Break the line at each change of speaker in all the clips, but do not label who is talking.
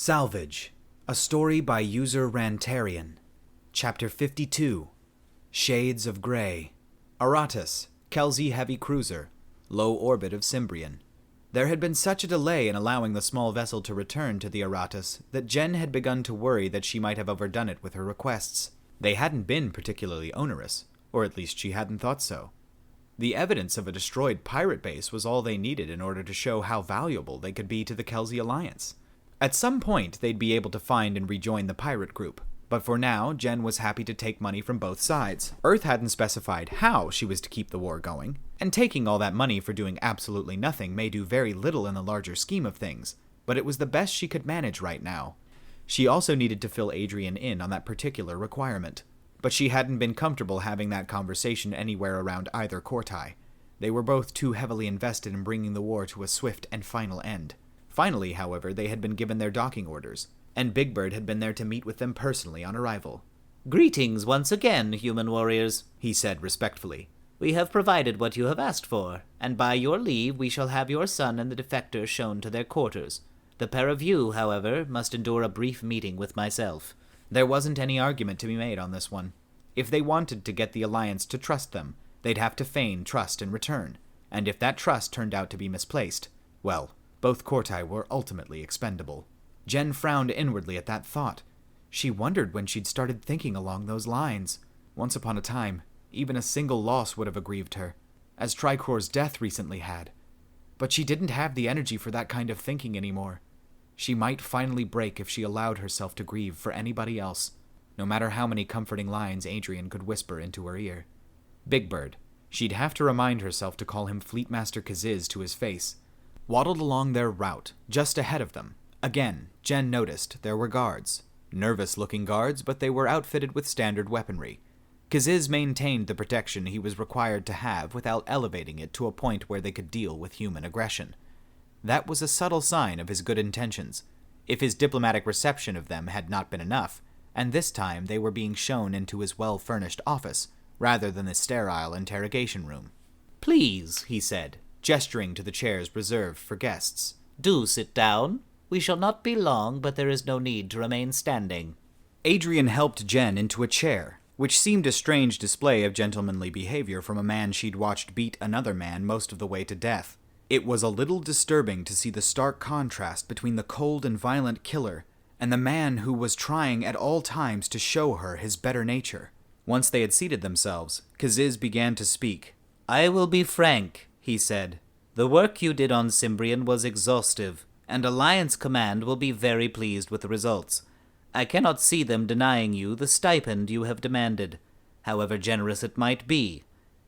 Salvage, a story by user Rantarian. Chapter 52, Shades of Grey. Orators, Kelsey Heavy Cruiser, low orbit of Cimbrian. There had been such a delay in allowing the small vessel to return to the Orators that Jen had begun to worry that she might have overdone it with her requests. They hadn't been particularly onerous, or at least she hadn't thought so. The evidence of a destroyed pirate base was all they needed in order to show how valuable they could be to the Kelsey Alliance. At some point, they'd be able to find and rejoin the pirate group, but for now, Jen was happy to take money from both sides. Earth hadn't specified how she was to keep the war going, and taking all that money for doing absolutely nothing may do very little in the larger scheme of things, but it was the best she could manage right now. She also needed to fill Adrienne in on that particular requirement, but she hadn't been comfortable having that conversation anywhere around either Cortai. They were both too heavily invested in bringing the war to a swift and final end. Finally, however, they had been given their docking orders, and Big Bird had been there to meet with them personally on arrival.
"Greetings once again, human warriors," he said respectfully. "We have provided what you have asked for, and by your leave we shall have your son and the defector shown to their quarters. The pair of you, however, must endure a brief meeting with myself."
There wasn't any argument to be made on this one. If they wanted to get the Alliance to trust them, they'd have to feign trust in return, and if that trust turned out to be misplaced, well, both Cortai were ultimately expendable. Jen frowned inwardly at that thought. She wondered when she'd started thinking along those lines. Once upon a time, even a single loss would have aggrieved her, as Tricor's death recently had. But she didn't have the energy for that kind of thinking anymore. She might finally break if she allowed herself to grieve for anybody else, no matter how many comforting lines Adrienne could whisper into her ear. Big Bird, she'd have to remind herself to call him Fleetmaster Kaziz to his face, waddled along their route, just ahead of them. Again, Jen noticed there were guards. Nervous-looking guards, but they were outfitted with standard weaponry. Kaziz maintained the protection he was required to have without elevating it to a point where they could deal with human aggression. That was a subtle sign of his good intentions, if his diplomatic reception of them had not been enough, and this time they were being shown into his well-furnished office, rather than the sterile interrogation room.
"Please," he said,
gesturing to the chairs reserved for guests.
"Do sit down. We shall not be long, but there is no need to remain standing."
Adrienne helped Jen into a chair, which seemed a strange display of gentlemanly behavior from a man she'd watched beat another man most of the way to death. It was a little disturbing to see the stark contrast between the cold and violent killer and the man who was trying at all times to show her his better nature. Once they had seated themselves, Kaziz began to speak.
"I will be frank," he said. "The work you did on Cimbrian was exhaustive, and Alliance Command will be very pleased with the results. I cannot see them denying you the stipend you have demanded, however generous it might be,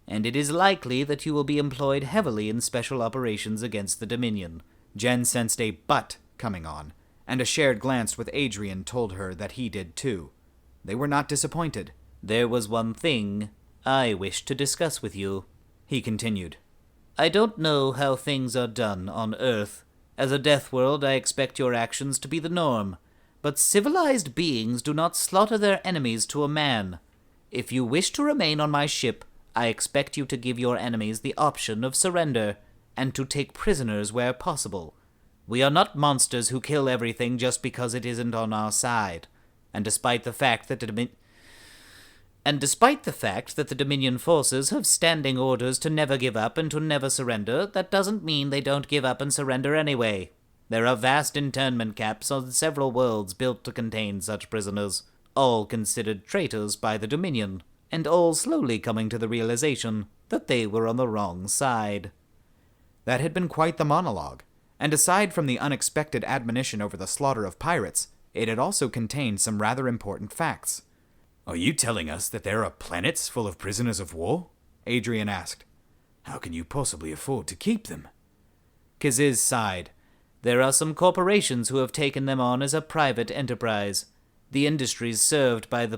and it is likely that you will be employed heavily in special operations against the Dominion."
Jen sensed a "but" coming on, and a shared glance with Adrienne told her that he did too. They were not disappointed.
"There was one thing I wished to discuss with you," he continued. "I don't know how things are done on Earth. As a death world, I expect your actions to be the norm, but civilized beings do not slaughter their enemies to a man. If you wish to remain on my ship, I expect you to give your enemies the option of surrender, and to take prisoners where possible. We are not monsters who kill everything just because it isn't on our side, and despite the fact that the Dominion forces have standing orders to never give up and to never surrender, that doesn't mean they don't give up and surrender anyway. There are vast internment camps on several worlds built to contain such prisoners, all considered traitors by the Dominion, and all slowly coming to the realization that they were on the wrong side."
That had been quite the monologue, and aside from the unexpected admonition over the slaughter of pirates, it had also contained some rather important facts. "Are you telling us that there are planets full of prisoners of war?" Adrienne asked. "How can you possibly afford to keep them?"
Kaziz sighed. "There are some corporations who have taken them on as a private enterprise. The industries served by the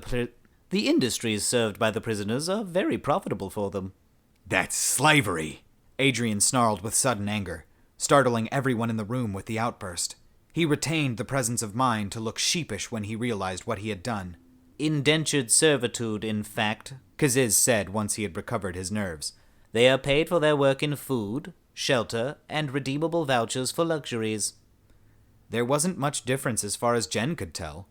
prisoners are very profitable for them."
"That's slavery!" Adrienne snarled with sudden anger, startling everyone in the room with the outburst. He retained the presence of mind to look sheepish when he realized what he had done.
"Indentured servitude, in fact,"
Kaziz said once he had recovered his nerves.
"They are paid for their work in food, shelter, and redeemable vouchers for luxuries."
There wasn't much difference as far as Jen could tell.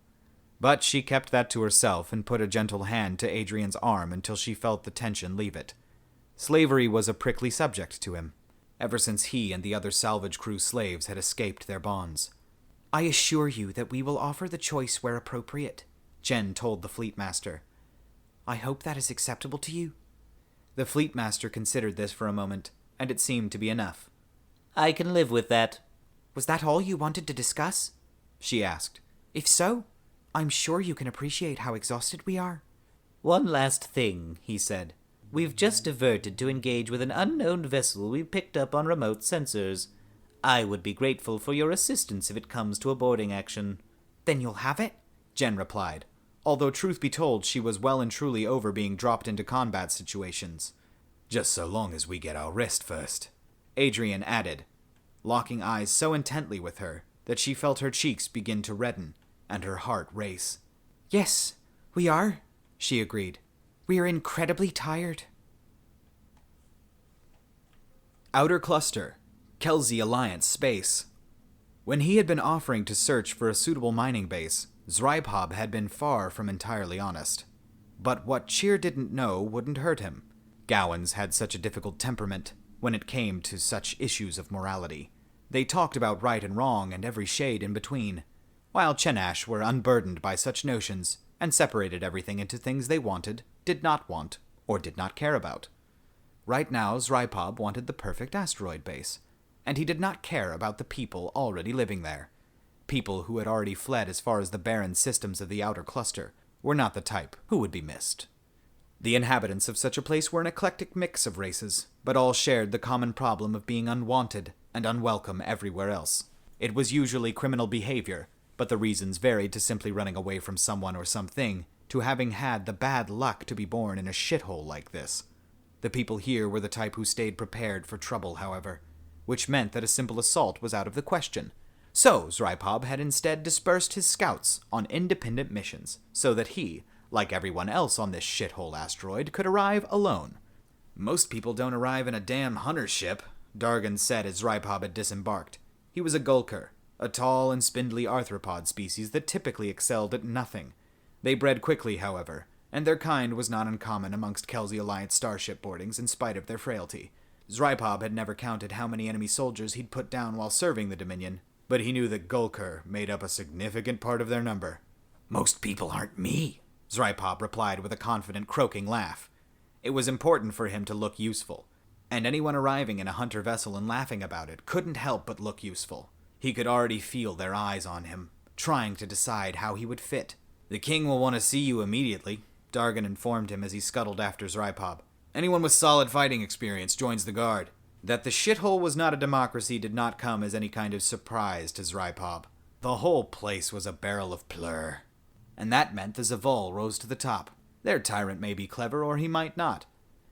But she kept that to herself and put a gentle hand to Adrienne's arm until she felt the tension leave it. Slavery was a prickly subject to him, ever since he and the other salvage crew slaves had escaped their bonds. "I assure you that we will offer the choice where appropriate," Jen told the fleet master. "I hope that is acceptable to you." The fleet master considered this for a moment, and it seemed to be enough.
"I can live with that."
"Was that all you wanted to discuss?" she asked. "If so, I'm sure you can appreciate how exhausted we are."
"One last thing," he said. "We've just diverted to engage with an unknown vessel we picked up on remote sensors. I would be grateful for your assistance if it comes to a boarding action."
"Then you'll have it?"
Jen replied, although truth be told she was well and truly over being dropped into combat situations. "Just so long as we get our rest first," Adrienne added, locking eyes so intently with her that she felt her cheeks begin to redden and her heart race.
"Yes, we are," she agreed. "We are incredibly tired."
Outer Cluster, Kelsey Alliance Space. When he had been offering to search for a suitable mining base, Zrypov had been far from entirely honest. But what Cheer didn't know wouldn't hurt him. Gowans had such a difficult temperament when it came to such issues of morality. They talked about right and wrong and every shade in between, while Chenash were unburdened by such notions and separated everything into things they wanted, did not want, or did not care about. Right now, Zrypov wanted the perfect asteroid base, and he did not care about the people already living there. People who had already fled as far as the barren systems of the outer cluster were not the type who would be missed. The inhabitants of such a place were an eclectic mix of races, but all shared the common problem of being unwanted and unwelcome everywhere else. It was usually criminal behavior, but the reasons varied to simply running away from someone or something, to having had the bad luck to be born in a shithole like this. The people here were the type who stayed prepared for trouble, however, which meant that a simple assault was out of the question. So Zrypov had instead dispersed his scouts on independent missions, so that he, like everyone else on this shithole asteroid, could arrive alone. "Most people don't arrive in a damn hunter ship," Dargan said as Zrypov had disembarked. He was a Gulker, a tall and spindly arthropod species that typically excelled at nothing. They bred quickly, however, and their kind was not uncommon amongst Kelsey Alliance starship boardings in spite of their frailty. Zrypov had never counted how many enemy soldiers he'd put down while serving the Dominion, but he knew that Gulker made up a significant part of their number. "Most people aren't me," Zrypov replied with a confident, croaking laugh. It was important for him to look useful, and anyone arriving in a hunter vessel and laughing about it couldn't help but look useful. He could already feel their eyes on him, trying to decide how he would fit. "The king will want to see you immediately," Dargan informed him as he scuttled after Zrypov. "Anyone with solid fighting experience joins the guard." That the shithole was not a democracy did not come as any kind of surprise to Zrypov. The whole place was a barrel of plur. And that meant the Zavol rose to the top. Their tyrant may be clever or he might not.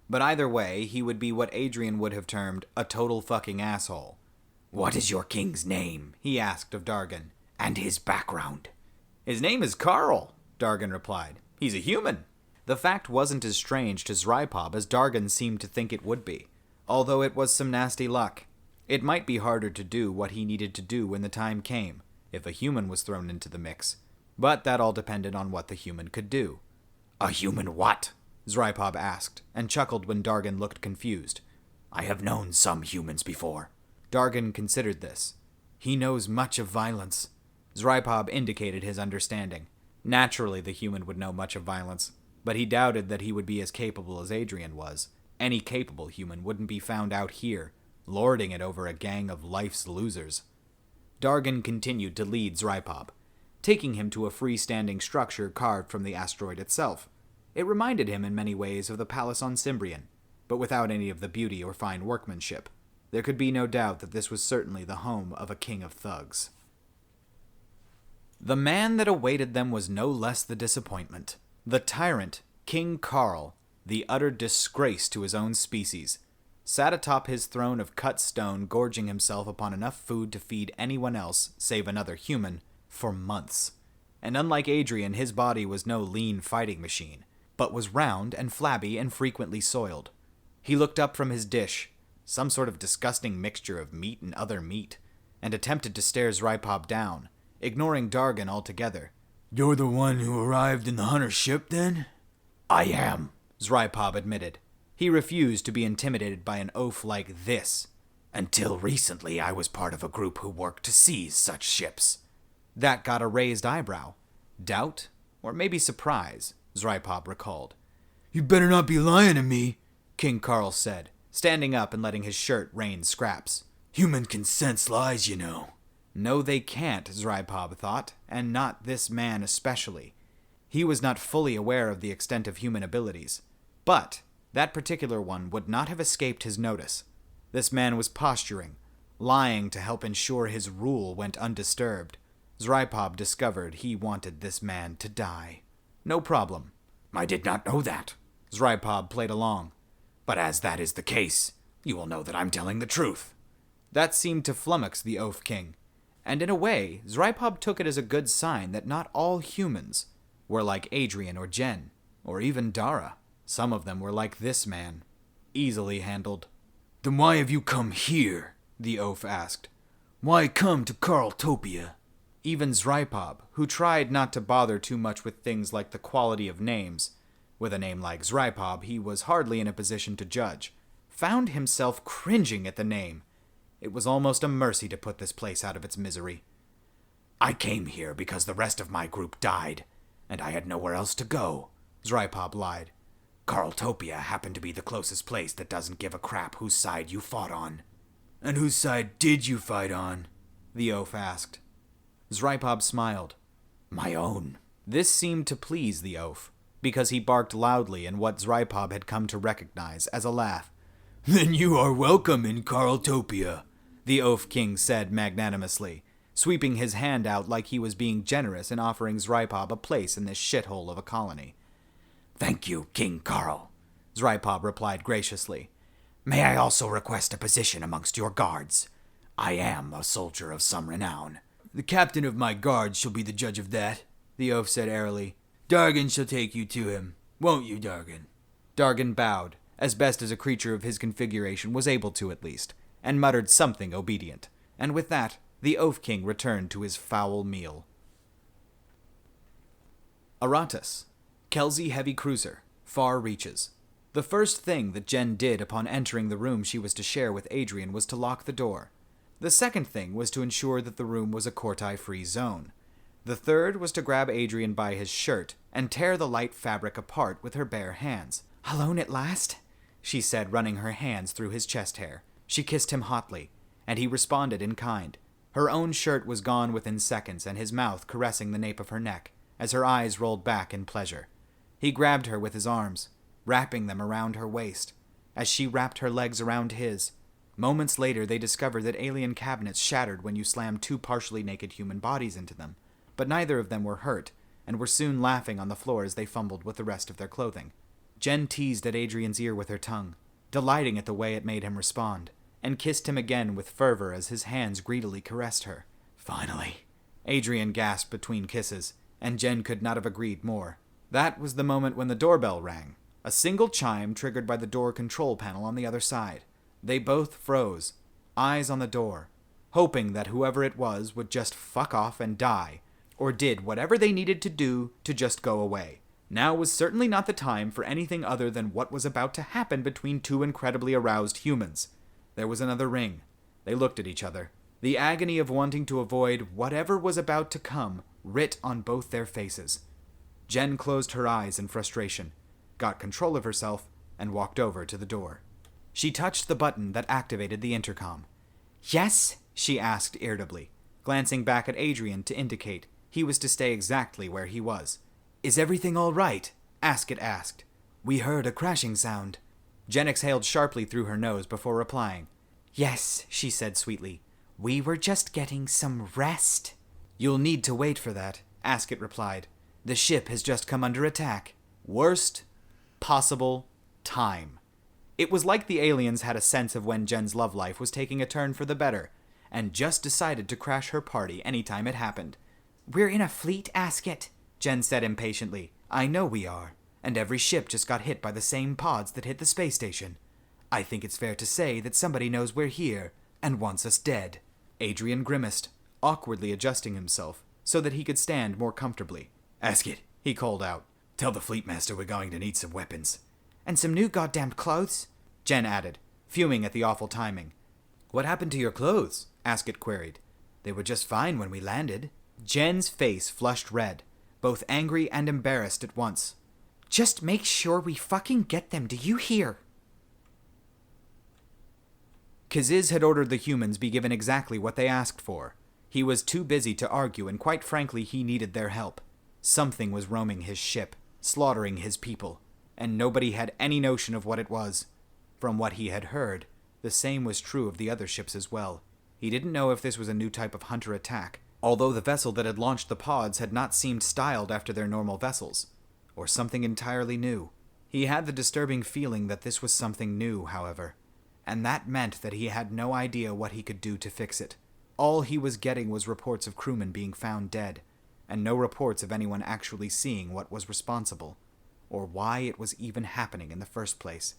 But either way, he would be what Adrienne would have termed a total fucking asshole. "What is your king's name?" he asked of Dargan. "And his background?" "His name is Karl," Dargan replied. "He's a human." The fact wasn't as strange to Zrypov as Dargan seemed to think it would be, although it was some nasty luck. It might be harder to do what he needed to do when the time came, if a human was thrown into the mix, but that all depended on what the human could do. "A human what?" Zrypov asked, and chuckled when Dargan looked confused. "I have known some humans before." Dargan considered this. "He knows much of violence." Zrypov indicated his understanding. Naturally, the human would know much of violence, but he doubted that he would be as capable as Adrienne was. Any capable human wouldn't be found out here, lording it over a gang of life's losers. Dargan continued to lead Zrypov, taking him to a freestanding structure carved from the asteroid itself. It reminded him in many ways of the palace on Cimbrian, but without any of the beauty or fine workmanship. There could be no doubt that this was certainly the home of a king of thugs. The man that awaited them was no less the disappointment. The tyrant, King Karl, the utter disgrace to his own species, sat atop his throne of cut stone, gorging himself upon enough food to feed anyone else, save another human, for months. And unlike Adrienne, his body was no lean fighting machine, but was round and flabby and frequently soiled. He looked up from his dish, some sort of disgusting mixture of meat and other meat. and attempted to stare Zrypov down, ignoring Dargan altogether.
"You're the one who arrived in the hunter ship, then?"
"I am," Zrypov admitted. He refused to be intimidated by an oaf like this. "Until recently, I was part of a group who worked to seize such ships." That got a raised eyebrow. Doubt? Or maybe surprise, Zrypov recalled.
"You better not be lying to me,"
King Karl said, standing up and letting his shirt rain scraps.
"Human can sense lies, you know."
No, they can't, Zrypov thought, and not this man especially. He was not fully aware of the extent of human abilities. But that particular one would not have escaped his notice. This man was posturing, lying to help ensure his rule went undisturbed. Zrypov discovered he wanted this man to die. No problem.
"I did not know that,"
Zrypov played along.
"But as that is the case, you will know that I'm telling the truth."
That seemed to flummox the Oaf King. And in a way, Zrypov took it as a good sign that not all humans were like Adrienne or Jen, or even Dara. Some of them were like this man. Easily handled.
"Then why have you come here?"
the Oaf asked.
"Why come to Karltopia?"
Even Zrypov, who tried not to bother too much with things like the quality of names, with a name like Zrypov he was hardly in a position to judge, found himself cringing at the name. It was almost a mercy to put this place out of its misery.
"I came here because the rest of my group died, and I had nowhere else to go,"
Zrypov lied.
"Karltopia happened to be the closest place that doesn't give a crap whose side you fought on."
"And whose side did you fight on?"
the Oaf asked. Zrypov smiled.
"My own."
This seemed to please the Oaf, because he barked loudly in what Zrypov had come to recognize as a laugh.
"Then you are welcome in Karltopia,"
the Oaf King said magnanimously, sweeping his hand out like he was being generous in offering Zrypov a place in this shithole of a colony.
"Thank you, King Karl,"
Zrypov replied graciously.
"May I also request a position amongst your guards? I am a soldier of some renown."
"The captain of my guards shall be the judge of that,"
the Oaf said airily.
"Dargan shall take you to him. Won't you, Dargan?"
Dargan bowed, as best as a creature of his configuration was able to at least, and muttered something obedient. And with that, the Oaf King returned to his foul meal. Orators, Kelsey heavy cruiser, far reaches. The first thing that Jen did upon entering the room she was to share with Adrienne was to lock the door. The second thing was to ensure that the room was a Kortai-free zone. The third was to grab Adrienne by his shirt and tear the light fabric apart with her bare hands. "Alone at last?" she said, running her hands through his chest hair. She kissed him hotly, and he responded in kind. Her own shirt was gone within seconds, and his mouth caressing the nape of her neck, as her eyes rolled back in pleasure. He grabbed her with his arms, wrapping them around her waist, as she wrapped her legs around his. Moments later, they discovered that alien cabinets shattered when you slammed two partially naked human bodies into them, but neither of them were hurt, and were soon laughing on the floor as they fumbled with the rest of their clothing. Jen teased at Adrienne's ear with her tongue, delighting at the way it made him respond, and kissed him again with fervor as his hands greedily caressed her. "Finally," Adrienne gasped between kisses, and Jen could not have agreed more. That was the moment when the doorbell rang, a single chime triggered by the door control panel on the other side. They both froze, eyes on the door, hoping that whoever it was would just fuck off and die, or did whatever they needed to do to just go away. Now was certainly not the time for anything other than what was about to happen between two incredibly aroused humans. There was another ring. They looked at each other. The agony of wanting to avoid whatever was about to come writ on both their faces. Jen closed her eyes in frustration, got control of herself, and walked over to the door. She touched the button that activated the intercom. "Yes?" she asked irritably, glancing back at Adrienne to indicate he was to stay exactly where he was. "Is everything all right?" Askett asked. "We heard a crashing sound." Jen exhaled sharply through her nose before replying. "Yes," she said sweetly. "We were just getting some rest." "You'll need to wait for that," Askett replied. "The ship has just come under attack." Worst possible time. It was like the aliens had a sense of when Jen's love life was taking a turn for the better, and just decided to crash her party anytime it happened. "We're in a fleet, Askett," Jen said impatiently. "I know we are, and every ship just got hit by the same pods that hit the space station. I think it's fair to say that somebody knows we're here and wants us dead." Adrienne grimaced, awkwardly adjusting himself so that he could stand more comfortably.
Ask it, he called out. Tell the Fleetmaster we're going to need some weapons.
And some new goddamned clothes,
Jen added, fuming at the awful timing.
What happened to your clothes? Askett queried. They were just fine when we landed.
Jen's face flushed red, both angry and embarrassed at once.
Just make sure we fucking get them, do you hear?
Kaziz had ordered the humans be given exactly what they asked for. He was too busy to argue, and quite frankly, he needed their help. Something was roaming his ship, slaughtering his people, and nobody had any notion of what it was. From what he had heard, the same was true of the other ships as well. He didn't know if this was a new type of hunter attack, although the vessel that had launched the pods had not seemed styled after their normal vessels, or something entirely new. He had the disturbing feeling that this was something new, however, and that meant that he had no idea what he could do to fix it. All he was getting was reports of crewmen being found dead, and no reports of anyone actually seeing what was responsible, or why it was even happening in the first place.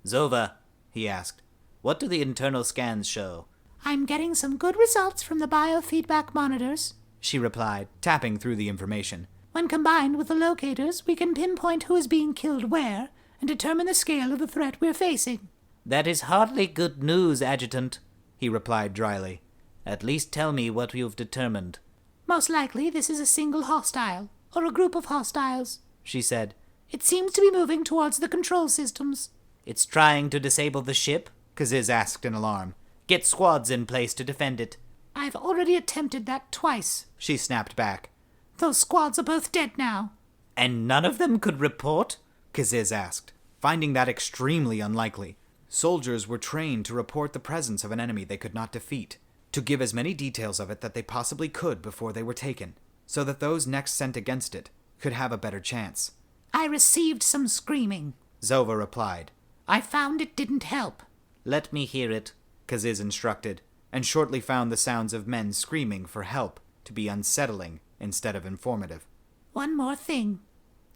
Zova, he asked, what do the internal scans show?
I'm getting some good results from the biofeedback monitors,
she replied, tapping through the information.
When combined with the locators, we can pinpoint who is being killed where and determine the scale of the threat we're facing.
That is hardly good news, Adjutant, he replied dryly. At least tell me what you've determined.
Most likely this is a single hostile, or a group of hostiles,
she said.
It seems to be moving towards the control systems.
It's trying to disable the ship?
Kaziz asked in alarm.
Get squads in place to defend it.
I've already attempted that twice,
she snapped back.
Those squads are both dead now.
And none of them could report?
Kaziz asked, finding that extremely unlikely. Soldiers were trained to report the presence of an enemy they could not defeat, to give as many details of it that they possibly could before they were taken, so that those next sent against it could have a better chance.
I received some screaming,
Zova replied.
I found it didn't help.
Let me hear it,
Kaziz instructed, and shortly found the sounds of men screaming for help to be unsettling instead of informative.
One more thing,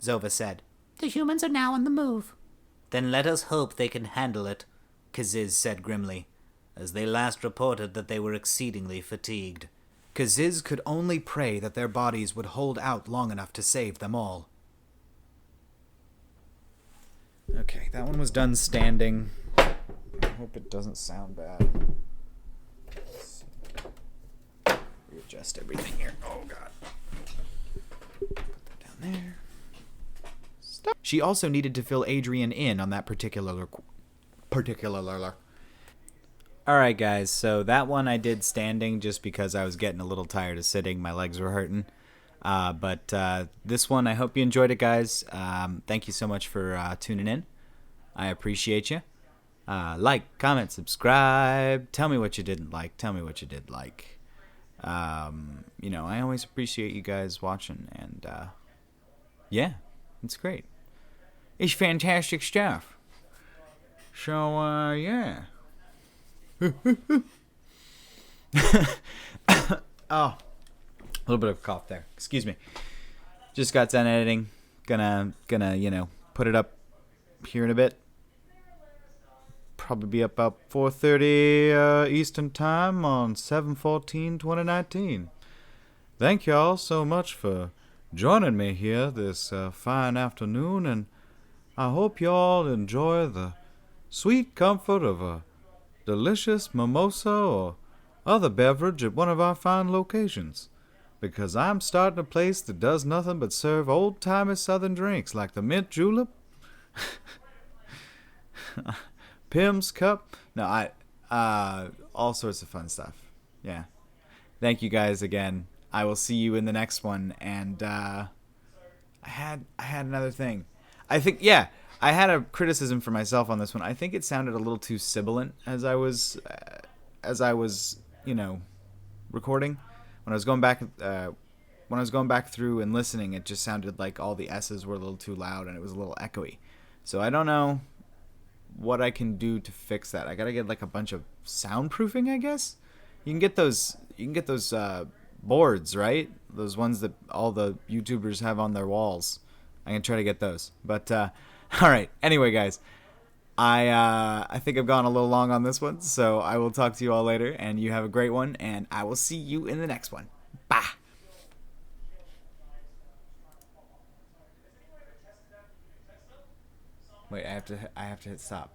Zova said.
The humans are now on the move.
Then let us hope they can handle it, Kaziz said grimly, as they last reported that they were exceedingly fatigued.
Kaziz could only pray that their bodies would hold out long enough to save them all. Okay, that one was done standing. I hope it doesn't sound bad. Readjust everything here. Oh, God. Put that down there. Stop. She also needed to fill Adrienne in on that particular. Alright, guys, so that one I did standing just because I was getting a little tired of sitting. My legs were hurting. But this one, I hope you enjoyed it, guys. Thank you so much for tuning in. I appreciate you. Like, comment, subscribe. Tell me what you didn't like. Tell me what you did like. I always appreciate you guys watching. And, yeah, it's great. It's fantastic stuff. So, yeah. Oh, a little bit of a cough there. Excuse me. Just got done editing. Gonna, put it up here in a bit. Probably be up about 4:30 Eastern Time on 7/14/2019. Thank y'all so much for joining me here this fine afternoon, and I hope y'all enjoy the sweet comfort of a delicious mimosa or other beverage at one of our fine locations, because I'm starting a place that does nothing but serve old-timey southern drinks like the mint julep, Pim's Cup. No, all sorts of fun stuff. Yeah. Thank you guys again. I will see you in the next one. And I had another thing. I think, yeah, I had a criticism for myself on this one. I think it sounded a little too sibilant as I was recording. When I was going back through and listening, it just sounded like all the S's were a little too loud and it was a little echoey. So I don't know what I can do to fix that. I gotta get like a bunch of soundproofing, I guess. You can get those boards, right? Those ones that all the YouTubers have on their walls. I can try to get those. But all right. Anyway, guys, I think I've gone a little long on this one, so I will talk to you all later, and you have a great one, and I will see you in the next one. Bye. Wait, I have to hit stop.